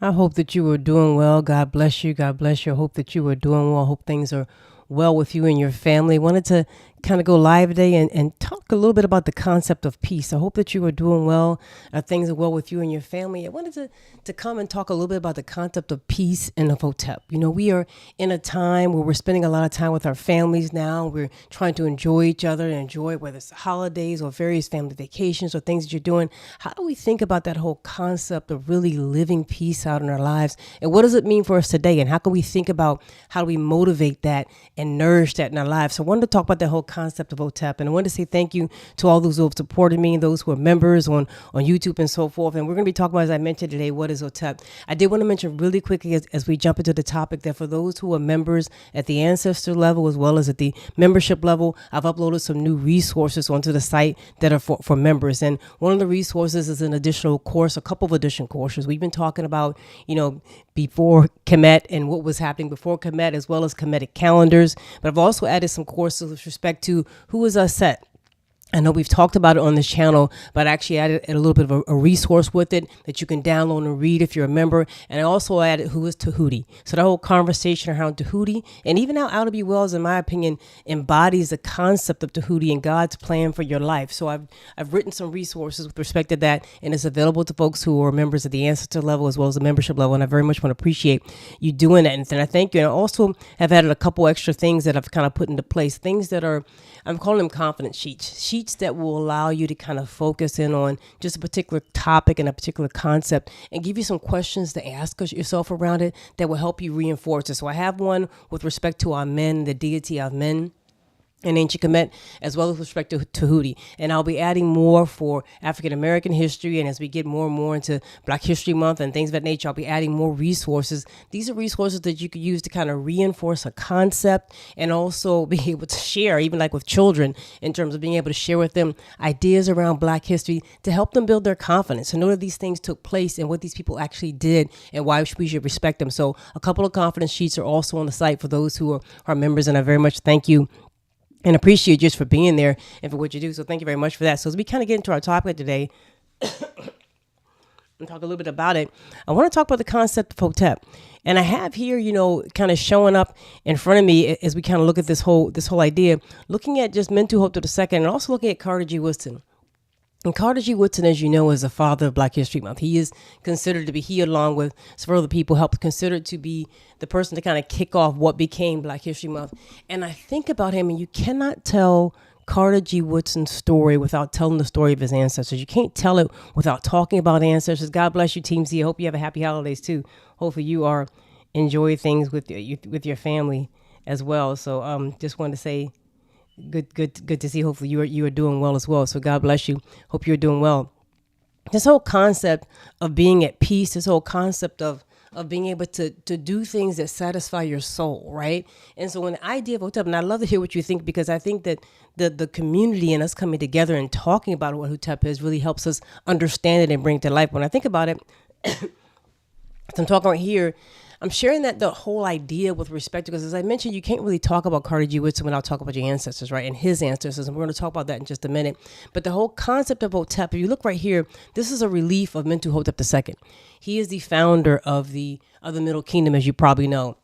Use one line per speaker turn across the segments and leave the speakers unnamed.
I hope that you are doing well. God bless you. God bless you. I hope that you are doing well. I hope things are well with you and your family. Wanted to kind of go live today and talk a little bit about the concept of peace. I hope that you are doing well. Things are well with you and your family. I wanted to come and talk a little bit about the concept of peace and of Hotep. You know, we are in a time where we're spending a lot of time with our families now. We're trying to enjoy each other and enjoy whether it's holidays or various family vacations or things that you're doing. How do we think about that whole concept of really living peace out in our lives? And what does it mean for us today? And how can we think about how do we motivate that and nourish that in our lives? So I wanted to talk about the whole concept of OTEP. And I wanted to say thank you to all those who have supported me, those who are members on YouTube and so forth. And we're going to be talking about, as I mentioned today, what is OTEP. I did want to mention really quickly as we jump into the topic that for those who are members at the ancestor level as well as at the membership level, I've uploaded some new resources onto the site that are for members. And one of the resources is an additional course, a couple of additional courses. We've been talking about, before Kemet and what was happening before Kemet, as well as Kemetic calendars. But I've also added some courses with respect to who is Set. I know we've talked about it on this channel, but I actually added a little bit of a resource with it that you can download and read if you're a member. And I also added who is Tahuti. So the whole conversation around Tahuti and even how Outer Wells, in my opinion, embodies the concept of Tahuti and God's plan for your life. So I've written some resources with respect to that, and it's available to folks who are members at the ancestor level as well as the membership level. And I very much want to appreciate you doing that. And I thank you. And I also have added a couple extra things that I've kind of put into place, things that are, I'm calling them confidence sheets that will allow you to kind of focus in on just a particular topic and a particular concept and give you some questions to ask yourself around it that will help you reinforce it. So I have one with respect to our men, the deity of men in ancient Kemet, as well as with respect to Tahuti. And I'll be adding more for African American history. And as we get more and more into Black History Month and things of that nature, I'll be adding more resources. These are resources that you could use to kind of reinforce a concept and also be able to share, even like with children, in terms of being able to share with them ideas around Black history to help them build their confidence and know that these things took place and what these people actually did and why we should respect them. So a couple of confidence sheets are also on the site for those who are members. And I very much thank you and appreciate you just for being there and for what you do. So thank you very much for that. So as we kind of get into our topic today and talk a little bit about it, I want to talk about the concept of Hotep. And I have here, kind of showing up in front of me as we kind of look at this whole idea, looking at just Mentuhotep II and also looking at Carter G. Woodson. And Carter G. Woodson, as you know, is the father of Black History Month. He is considered to be, he along with several other people, helped considered to be the person to kind of kick off what became Black History Month. And I think about him, and you cannot tell Carter G. Woodson's story without telling the story of his ancestors. You can't tell it without talking about ancestors. God bless you, Team Z. I hope you have a happy holidays too. Hopefully you are enjoy things with your family as well. So just wanted to say, Good to see. Hopefully you are doing well as well. So God bless you. Hope you're doing well. This whole concept of being at peace, this whole concept of being able to do things that satisfy your soul, right? And so when the idea of Hotep, and I'd love to hear what you think, because I think that the community and us coming together and talking about what Hotep is really helps us understand it and bring it to life. When I think about it, as I'm talking right here, I'm sharing that the whole idea with respect to, because as I mentioned, you can't really talk about Carter G. Woodson without talking about your ancestors, right? And his ancestors. And we're going to talk about that in just a minute. But the whole concept of Hotep, if you look right here, this is a relief of Mentuhotep II. He is the founder of the Middle Kingdom, as you probably know.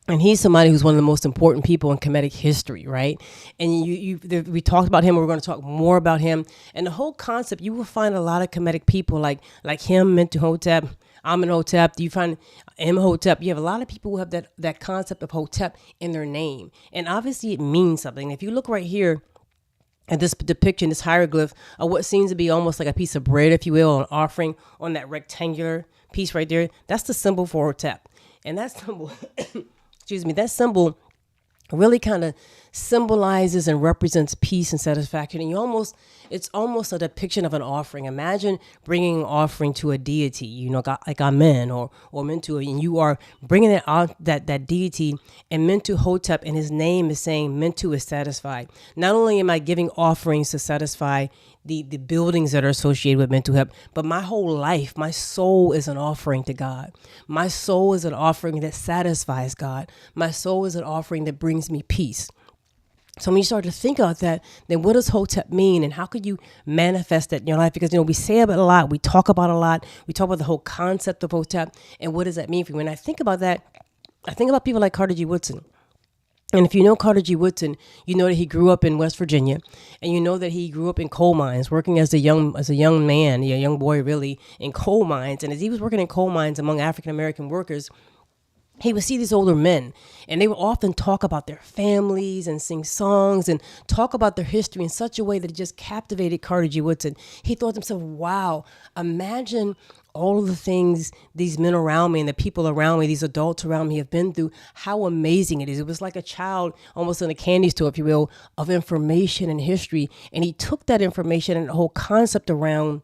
And he's somebody who's one of the most important people in Kemetic history, right? And we talked about him, and we're going to talk more about him. And the whole concept, you will find a lot of Kemetic people like him, Mentuhotep, Amenhotep. You find Imhotep. You have a lot of people who have that concept of Hotep in their name. And obviously it means something. If you look right here at this depiction, this hieroglyph of what seems to be almost like a piece of bread, if you will, an offering on that rectangular piece right there, that's the symbol for Hotep. And that symbol, excuse me, that symbol really kind of symbolizes and represents peace and satisfaction. And it's almost a depiction of an offering. Imagine bringing an offering to a deity, like Amen or Mentu, and you are bringing it out that deity, and Mentuhotep, and his name is saying Mentu is satisfied. Not only am I giving offerings to satisfy the buildings that are associated with Mentuhotep, but my whole life, my soul is an offering to God. My soul is an offering that satisfies God. My soul is an offering that brings me peace. So when you start to think about that, then what does Hotep mean, and how could you manifest that in your life? Because, we say about it a lot, we talk about it a lot, we talk about the whole concept of Hotep, and what does that mean for you? When I think about that, I think about people like Carter G. Woodson. And if you know Carter G. Woodson, you know that he grew up in West Virginia, and you know that he grew up in coal mines, working as a young man, a young boy really, in coal mines. And as he was working in coal mines among African American workers, he would see these older men, and they would often talk about their families and sing songs and talk about their history in such a way that it just captivated Carter G. Woodson. He thought to himself, wow, imagine all of the things these men around me and the people around me, these adults around me have been through, how amazing it is. It was like a child almost in a candy store, if you will, of information and history. And he took that information and the whole concept around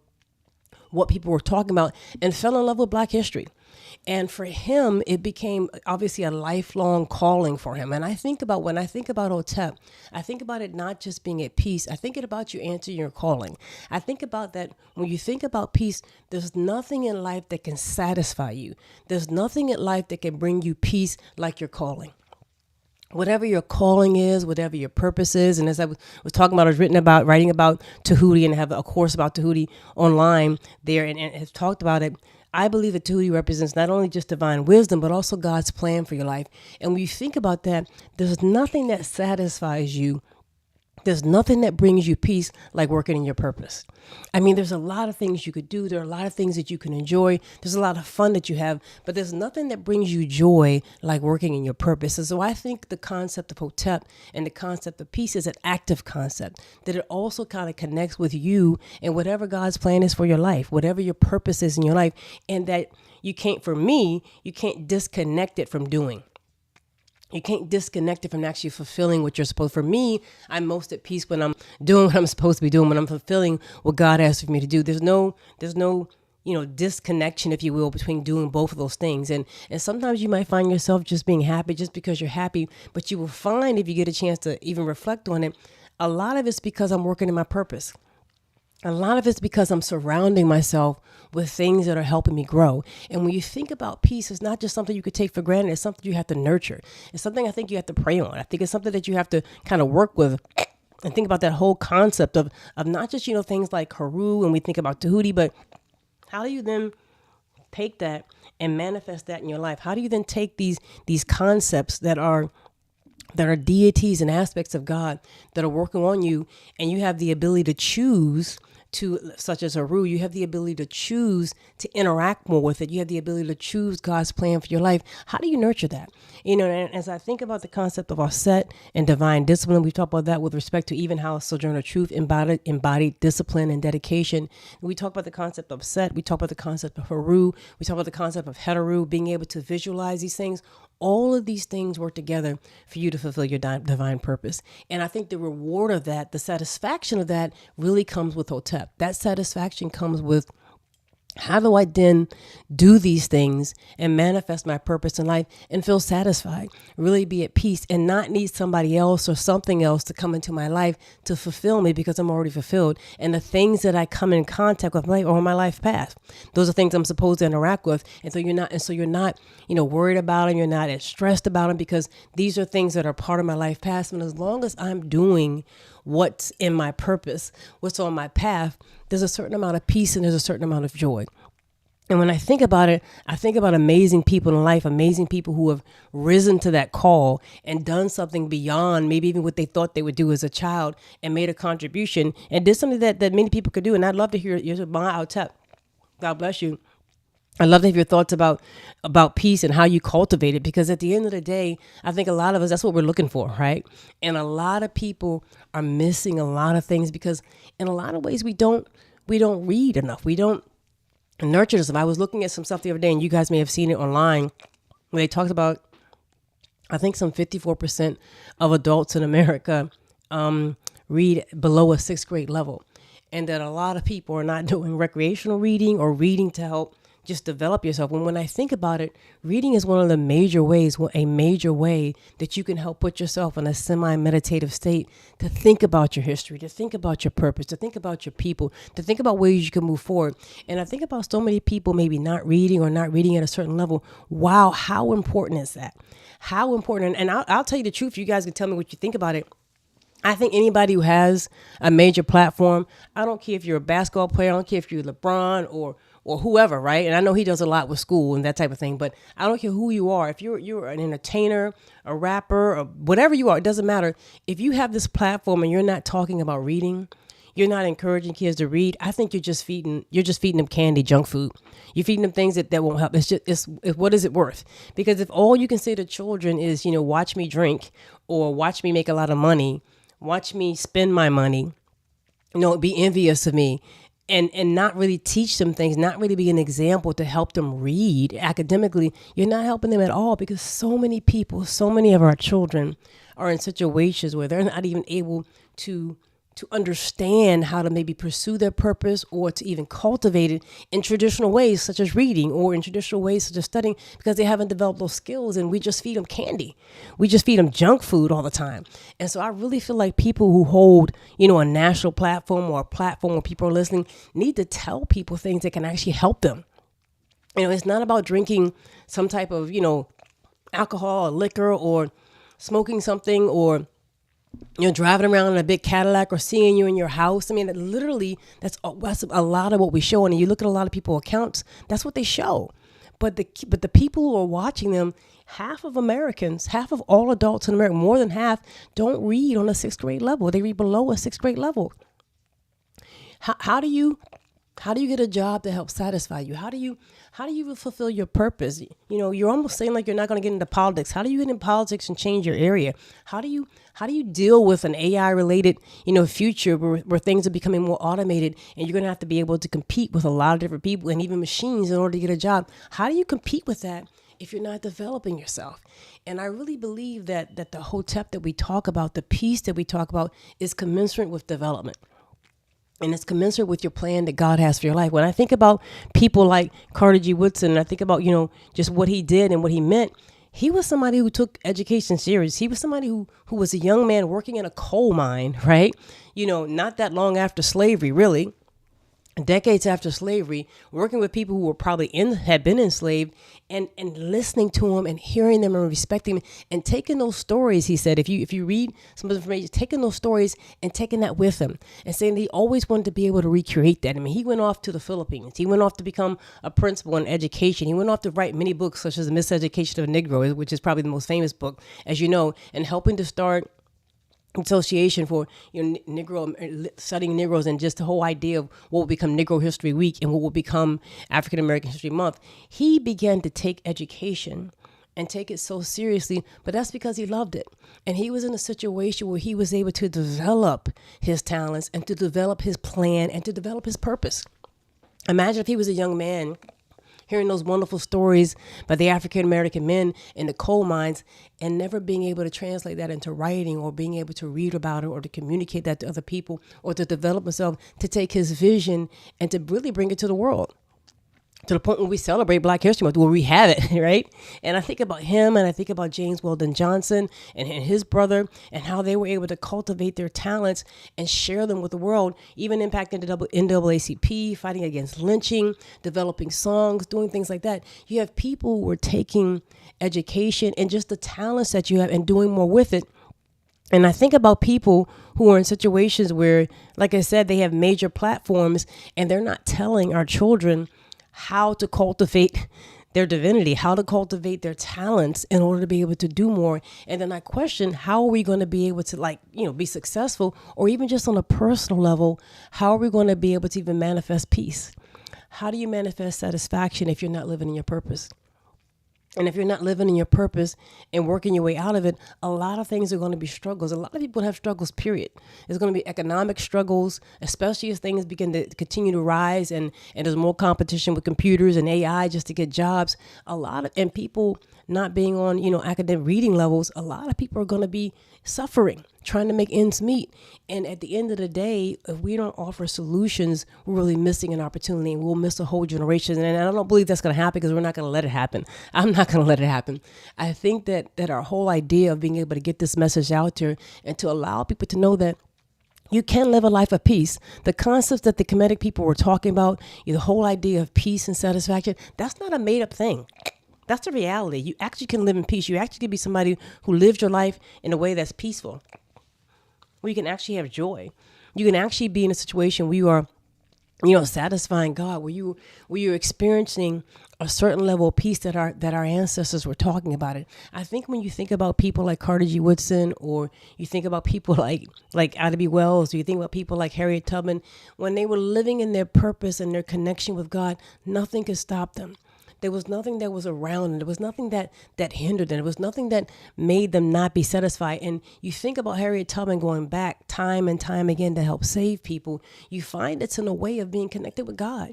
what people were talking about and fell in love with Black history. And for him, it became obviously a lifelong calling for him. And when I think about Hotep, I think about it not just being at peace. I think about you answering your calling. I think about that when you think about peace, there's nothing in life that can satisfy you. There's nothing in life that can bring you peace like your calling. Whatever your calling is, whatever your purpose is. And as I was talking about, I was writing about Tahuti, and have a course about Tahuti online there, and have talked about it. I believe that Tahuti represents not only just divine wisdom, but also God's plan for your life. And when you think about that, there's nothing that satisfies you. There's nothing that brings you peace like working in your purpose. I mean, there's a lot of things you could do. There are a lot of things that you can enjoy. There's a lot of fun that you have, but there's nothing that brings you joy like working in your purpose. And so I think the concept of Hotep and the concept of peace is an active concept, that it also kind of connects with you and whatever God's plan is for your life, whatever your purpose is in your life, and that you can't disconnect it from doing. You can't disconnect it from actually fulfilling what you're supposed. For me, I'm most at peace when I'm doing what I'm supposed to be doing, when I'm fulfilling what God asked for me to do. There's no disconnection, if you will, between doing both of those things. And sometimes you might find yourself just being happy just because you're happy, but you will find, if you get a chance to even reflect on it, a lot of it's because I'm working in my purpose. A lot of it's because I'm surrounding myself with things that are helping me grow. And when you think about peace, it's not just something you could take for granted. It's something you have to nurture. It's something I think you have to pray on. I think it's something that you have to kind of work with and think about that whole concept of not just, things like Haru, and we think about Tahuti, but how do you then take that and manifest that in your life? How do you then take these concepts that are deities and aspects of God that are working on you, and you have the ability to choose such as Haru, you have the ability to choose to interact more with it. You have the ability to choose God's plan for your life. How do you nurture that? And as I think about the concept of Offset and divine discipline, we talk about that with respect to even how Sojourner Truth embodied discipline and dedication. We talk about the concept of Set. We talk about the concept of Haru. We talk about the concept of Heteru, being able to visualize these things. All of these things work together for you to fulfill your divine purpose. And I think the reward of that, the satisfaction of that, really comes with Hotep. That satisfaction comes with, how do I then do these things and manifest my purpose in life and feel satisfied, really be at peace, and not need somebody else or something else to come into my life to fulfill me, because I'm already fulfilled. And the things that I come in contact with on my life path, those are things I'm supposed to interact with. And so you're not, worried about them. You're not as stressed about them, because these are things that are part of my life path. And as long as I'm doing what's in my purpose, what's on my path, there's a certain amount of peace and there's a certain amount of joy. And when I think about it, I think about amazing people in life, amazing people who have risen to that call and done something beyond maybe even what they thought they would do as a child, and made a contribution and did something that many people could do. And I'd love to hear your Hotep. God bless you. I'd love to hear your thoughts about peace and how you cultivate it, because at the end of the day, I think a lot of us, that's what we're looking for, right? And a lot of people are missing a lot of things because in a lot of ways we don't read enough. We don't nurture this. I was looking at some stuff the other day, and you guys may have seen it online, where they talked about, I think some 54% of adults in America read below a sixth grade level, and that a lot of people are not doing recreational reading or reading to help just develop yourself. And when I think about it, reading is one of the major ways, a major way that you can help put yourself in a semi-meditative state, to think about your history, to think about your purpose, to think about your people, to think about ways you can move forward. And I think about so many people maybe not reading or not reading at a certain level. Wow, how important is that? How important? And I'll tell you the truth. You guys can tell me what you think about it. I think anybody who has a major platform, I don't care if you're a basketball player, I don't care if you're LeBron or whoever, right? And I know he does a lot with school and that type of thing, but I don't care who you are. If you're an entertainer, a rapper, or whatever you are, it doesn't matter. If you have this platform and you're not talking about reading, you're not encouraging kids to read, I think you're just feeding them candy, junk food. You're feeding them things that won't help. It's what is it worth? Because if all you can say to children is, watch me drink or watch me make a lot of money, watch me spend my money, be envious of me, and not really teach them things, not really be an example to help them read academically, you're not helping them at all, because so many people, so many of our children are in situations where they're not even able to understand how to maybe pursue their purpose or to even cultivate it in traditional ways, such as reading, or in traditional ways, such as studying, because they haven't developed those skills, and we just feed them candy. We just feed them junk food all the time. And so I really feel like people who hold, a national platform or a platform where people are listening need to tell people things that can actually help them. It's not about drinking some type of, alcohol or liquor or smoking something or driving around in a big Cadillac or seeing you in your house. I mean, literally, that's a lot of what we show. And you look at a lot of people's accounts, that's what they show. But the people who are watching them, half of Americans, half of all adults in America, more than half, don't read on a 6th grade level. They read below a 6th grade level. How do you get a job that helps satisfy you? How do you fulfill your purpose? You're almost saying like you're not going to get into politics. How do you get in politics and change your area? How do you deal with an AI related, future where things are becoming more automated, and you're going to have to be able to compete with a lot of different people and even machines in order to get a job? How do you compete with that if you're not developing yourself? And I really believe that the Hotep that we talk about, the peace that we talk about, is commensurate with development. And it's commensurate with your plan that God has for your life. When I think about people like Carter G. Woodson, and I think about, just what he did and what he meant, he was somebody who took education serious. He was somebody who was a young man working in a coal mine, right? Not that long after slavery, really. Decades after slavery, working with people who were probably had been enslaved, and listening to them and hearing them and respecting them and taking those stories. He said, if you read some of the information, taking those stories and taking that with him, and saying that he always wanted to be able to recreate that. I mean, he went off to the Philippines. He went off to become a principal in education. He went off to write many books, such as The Miseducation of a Negro, which is probably the most famous book, as you know, and helping to start association for Negro studying Negroes, and just the whole idea of what will become Negro History Week and what will become African American History Month. He began to take education and take it so seriously, but that's because he loved it. And he was in a situation where he was able to develop his talents and to develop his plan and to develop his purpose. Imagine if he was a young man hearing those wonderful stories by the African American men in the coal mines and never being able to translate that into writing, or being able to read about it, or to communicate that to other people, or to develop himself to take his vision and to really bring it to the world. To the point where we celebrate Black History Month, where we have it, right? And I think about him, and I think about James Weldon Johnson and his brother, and how they were able to cultivate their talents and share them with the world, even impacting the NAACP, fighting against lynching, developing songs, doing things like that. You have people who are taking education and just the talents that you have and doing more with it. And I think about people who are in situations where, like I said, they have major platforms and they're not telling our children how to cultivate their divinity, how to cultivate their talents in order to be able to do more. And then I question, how are we going to be able to be successful, or even just on a personal level, how are we going to be able to even manifest peace? How do you manifest satisfaction if you're not living in your purpose? And if you're not living in your purpose and working your way out of it, a lot of things are going to be struggles. A lot of people have struggles, period. There's going to be economic struggles, especially as things begin to continue to rise and there's more competition with computers and AI just to get jobs. And people not being on, academic reading levels, a lot of people are going to be suffering, trying to make ends meet. And at the end of the day, if we don't offer solutions, we're really missing an opportunity, and we'll miss a whole generation. And I don't believe that's going to happen, because we're not going to let it happen. I'm not going to let it happen. I think that our whole idea of being able to get this message out there and to allow people to know that you can live a life of peace. The concepts that the Kemetic people were talking about, the whole idea of peace and satisfaction, that's not a made up thing. That's the reality. You actually can live in peace. You actually can be somebody who lives your life in a way that's peaceful. where you can actually have joy. You can actually be in a situation where you are, satisfying God, where you're experiencing a certain level of peace that our ancestors were talking about it. I think when you think about people like Carter G. Woodson, or you think about people like Ida B. Wells, or you think about people like Harriet Tubman, when they were living in their purpose and their connection with God, nothing could stop them. There was nothing that was around them. There was nothing that hindered them. There was nothing that made them not be satisfied. And you think about Harriet Tubman going back time and time again to help save people. You find it's in a way of being connected with God.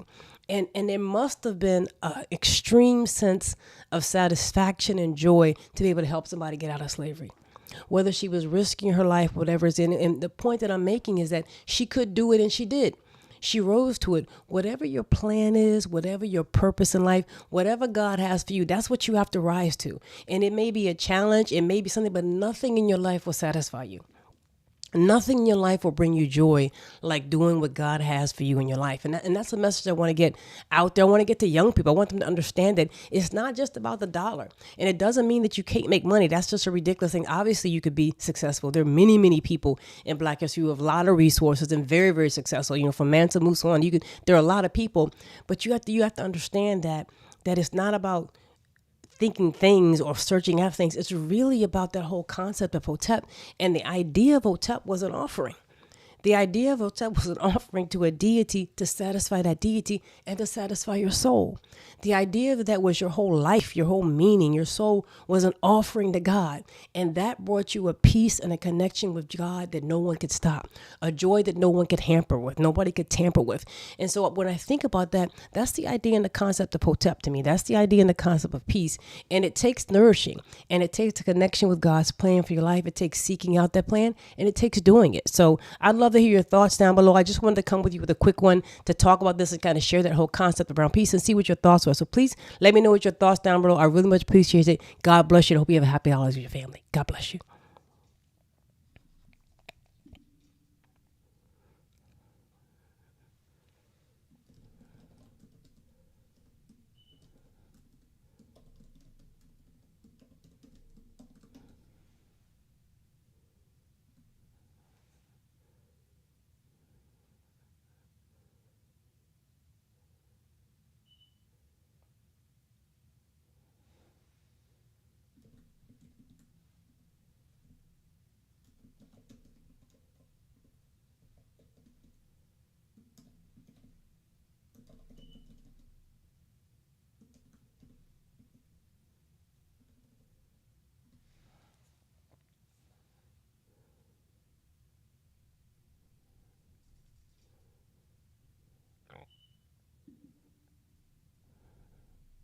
And there must have been an extreme sense of satisfaction and joy to be able to help somebody get out of slavery. Whether she was risking her life, whatever is in it. And the point that I'm making is that she could do it, and she did. She rose to it. Whatever your plan is, whatever your purpose in life, whatever God has for you, that's what you have to rise to. And it may be a challenge, it may be something, but nothing in your life will satisfy you. Nothing in your life will bring you joy like doing what God has for you in your life. And that's a message I want to get out there. I want to get to young people. I want them to understand that it's not just about the dollar. And it doesn't mean that you can't make money. That's just a ridiculous thing. Obviously, you could be successful. There are many, many people in Black history who have a lot of resources and very, very successful. From Mansa Musa on, there are a lot of people. But you have to understand that it's not about thinking things or searching after things. It's really about that whole concept of Hotep. And the idea of Hotep was an offering. The idea of Hotep was an offering to a deity to satisfy that deity and to satisfy your soul. The idea of that was your whole life, your whole meaning. Your soul was an offering to God. And that brought you a peace and a connection with God that no one could stop. A joy that no one could hamper with, nobody could tamper with. And so when I think about that, that's the idea and the concept of Hotep to me. That's the idea and the concept of peace. And it takes nourishing, and it takes a connection with God's plan for your life. It takes seeking out that plan, and it takes doing it. So I'd love to hear your thoughts down below. I just wanted to come with you with a quick one to talk about this and kind of share that whole concept around peace and see what your thoughts were. So please let me know what your thoughts down below. I really much appreciate it. God bless you. I hope you have a happy holidays with your family. God bless you.